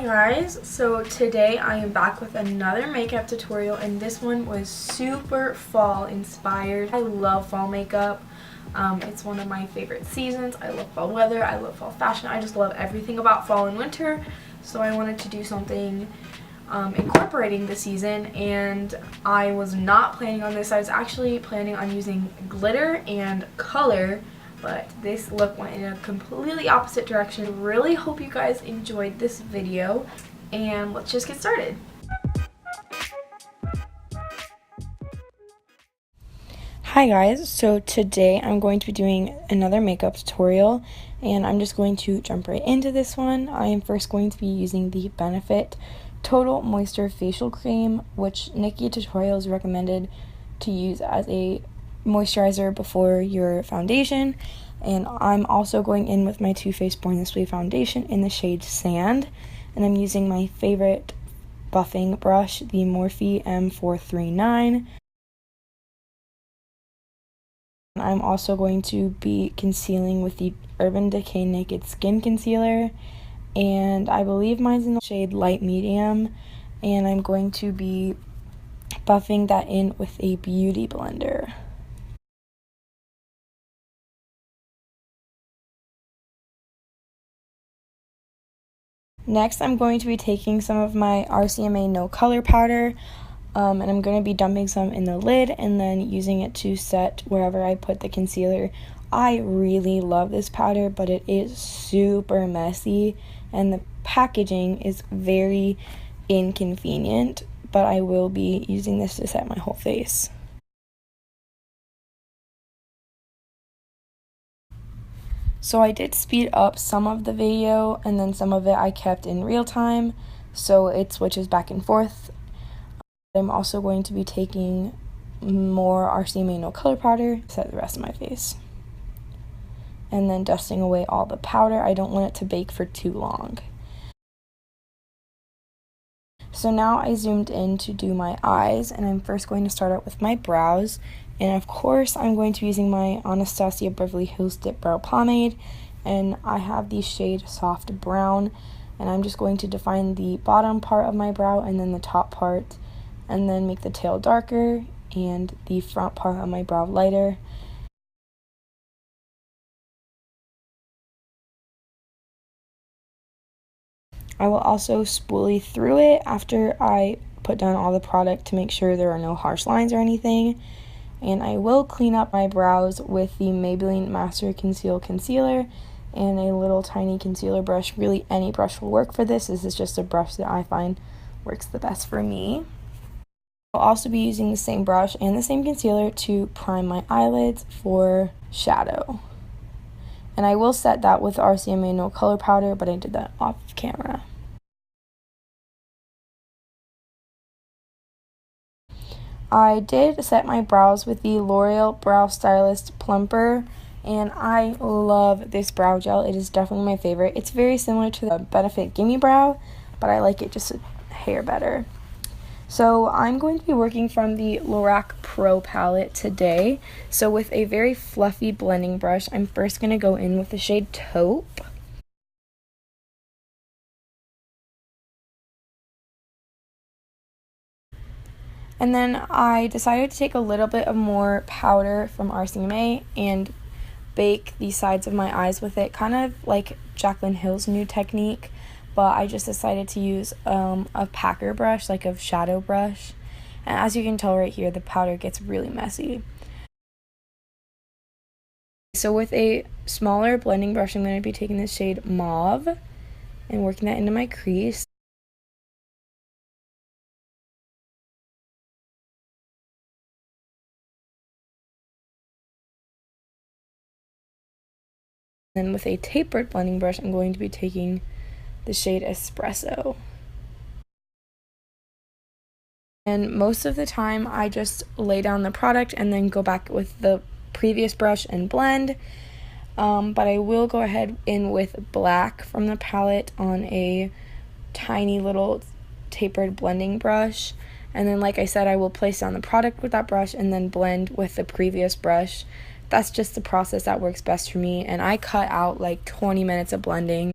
Hi guys, so today I am back with another makeup tutorial, and this one was super fall inspired. I love fall makeup. It's one of my favorite seasons. I love fall weather, I love fall fashion, I just love everything about fall and winter. So I wanted to do something incorporating the season, and I was not planning on this. I was actually planning on using glitter and color, but this look went in a completely opposite direction. Really hope you guys enjoyed this video, and let's just get started. Hi guys, so today I'm going to be doing another makeup tutorial, and I'm just going to jump right into this one. I am first going to be using the Benefit Total Moisture Facial Cream, which Nikki Tutorials recommended to use as a moisturizer before your foundation. And I'm also going in with my Too Faced Born This Way foundation in the shade Sand, and I'm using my favorite buffing brush, the Morphe M439. I'm also going to be concealing with the Urban Decay Naked Skin Concealer, and I believe mine's in the shade Light Medium, and I'm going to be buffing that in with a beauty blender. Next, I'm going to be taking some of my RCMA No Color Powder, and I'm going to be dumping some in the lid and then using it to set wherever I put the concealer. I really love this powder, but it is super messy, and the packaging is very inconvenient, but I will be using this to set my whole face. So I did speed up some of the video, and then some of it I kept in real time, so it switches back and forth. I'm also going to be taking more RCMA No Color Powder to set the rest of my face, and then dusting away all the powder. I don't want it to bake for too long. So now I zoomed in to do my eyes, and I'm first going to start out with my brows. And of course, I'm going to be using my Anastasia Beverly Hills Dip Brow Pomade, and I have the shade Soft Brown, and I'm just going to define the bottom part of my brow and then the top part, and then make the tail darker and the front part of my brow lighter. I will also spoolie through it after I put down all the product to make sure there are no harsh lines or anything. And I will clean up my brows with the Maybelline Master Conceal Concealer and a little tiny concealer brush. Really, any brush will work for this. This is just a brush that I find works the best for me. I'll also be using the same brush and the same concealer to prime my eyelids for shadow. And I will set that with RCMA No Color Powder, but I did that off camera. I did set my brows with the L'Oreal Brow Stylist Plumper, and I love this brow gel. It is definitely my favorite. It's very similar to the Benefit Gimme Brow, but I like it just a hair better. So I'm going to be working from the Lorac Pro palette today. So with a very fluffy blending brush, I'm first going to go in with the shade Taupe. And then I decided to take a little bit of more powder from RCMA and bake the sides of my eyes with it, kind of like Jaclyn Hill's new technique, but I just decided to use a packer brush, like a shadow brush. And as you can tell right here, the powder gets really messy. So with a smaller blending brush, I'm going to be taking the shade Mauve and working that into my crease. Then with a tapered blending brush, I'm going to be taking the shade Espresso. And most of the time, I just lay down the product and then go back with the previous brush and blend. But I will go ahead in with black from the palette on a tiny little tapered blending brush. And then, like I said, I will place down the product with that brush and then blend with the previous brush. That's just the process that works best for me, and I cut out like 20 minutes of blending.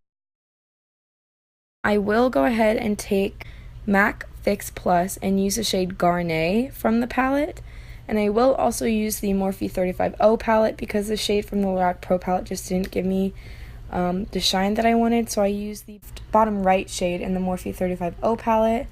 I will go ahead and take MAC Fix Plus and use the shade Garnet from the palette. And I will also use the Morphe 35O palette because the shade from the Lorac Pro palette just didn't give me the shine that I wanted. So I used the bottom right shade in the Morphe 35O palette.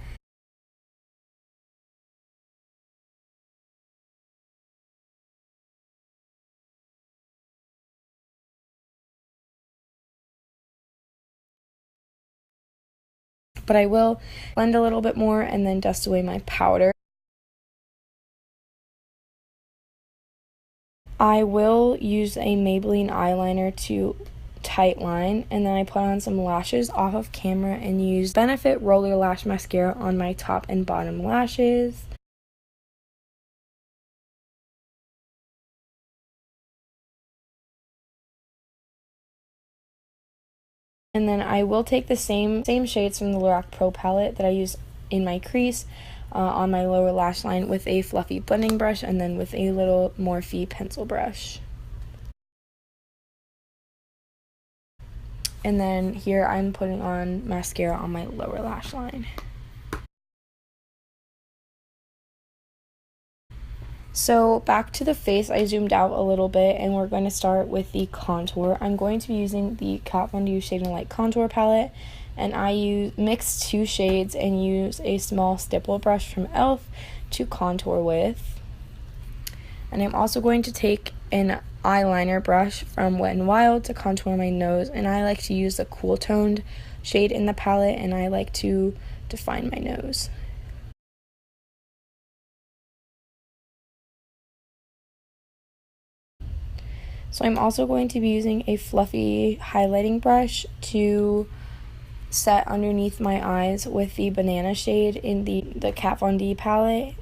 But I will blend a little bit more and then dust away my powder. I will use a Maybelline eyeliner to tight line, and then I put on some lashes off of camera and use Benefit Roller Lash Mascara on my top and bottom lashes. And then I will take the same shades from the Lorac Pro palette that I use in my crease on my lower lash line with a fluffy blending brush and then with a little Morphe pencil brush. And then here I'm putting on mascara on my lower lash line. So back to the face, I zoomed out a little bit and we're going to start with the contour. I'm going to be using the Kat Von D Shade and Light Contour Palette, and I mix 2 shades and use a small stipple brush from e.l.f. to contour with. And I'm also going to take an eyeliner brush from Wet n Wild to contour my nose, and I like to use the cool toned shade in the palette, and I like to define my nose. So I'm also going to be using a fluffy highlighting brush to set underneath my eyes with the banana shade in the Kat Von D palette.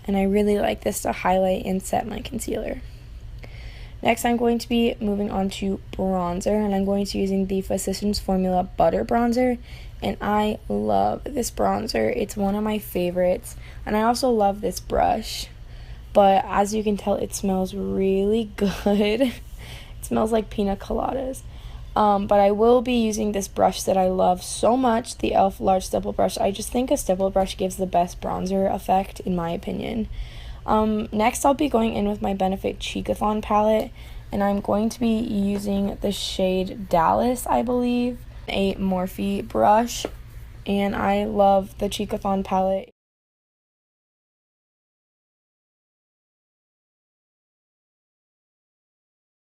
And I really like this to highlight and set my concealer. Next, I'm going to be moving on to bronzer, and I'm going to be using the Physicians Formula Butter Bronzer. And I love this bronzer. It's one of my favorites. And I also love this brush. But as you can tell, it smells really good. It smells like pina coladas. But I will be using this brush that I love so much, the e.l.f. Large Stipple Brush. I just think a stipple brush gives the best bronzer effect, in my opinion. Next, I'll be going in with my Benefit Cheekathon palette, and I'm going to be using the shade Dallas, I believe, a Morphe brush, and I love the Cheekathon palette.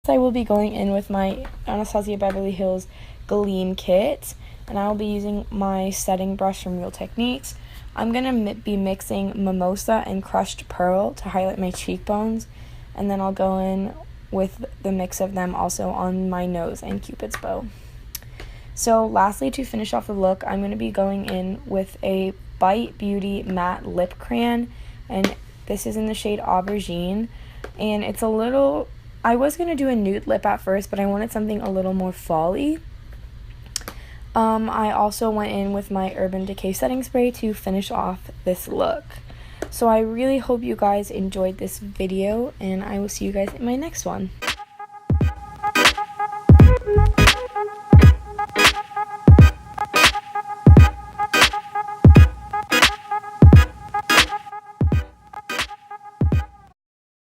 I will be going in with my Anastasia Beverly Hills Gleam Kit, and I will be using my setting brush from Real Techniques. I'm going to be mixing Mimosa and Crushed Pearl to highlight my cheekbones, and then I'll go in with the mix of them also on my nose and Cupid's bow. So lastly, to finish off the look, I'm going to be going in with a Bite Beauty Matte Lip Crayon, and this is in the shade Aubergine, and it's a little... I was going to do a nude lip at first, but I wanted something a little more fall-y. I also went in with my Urban Decay setting spray to finish off this look. So I really hope you guys enjoyed this video, and I will see you guys in my next one.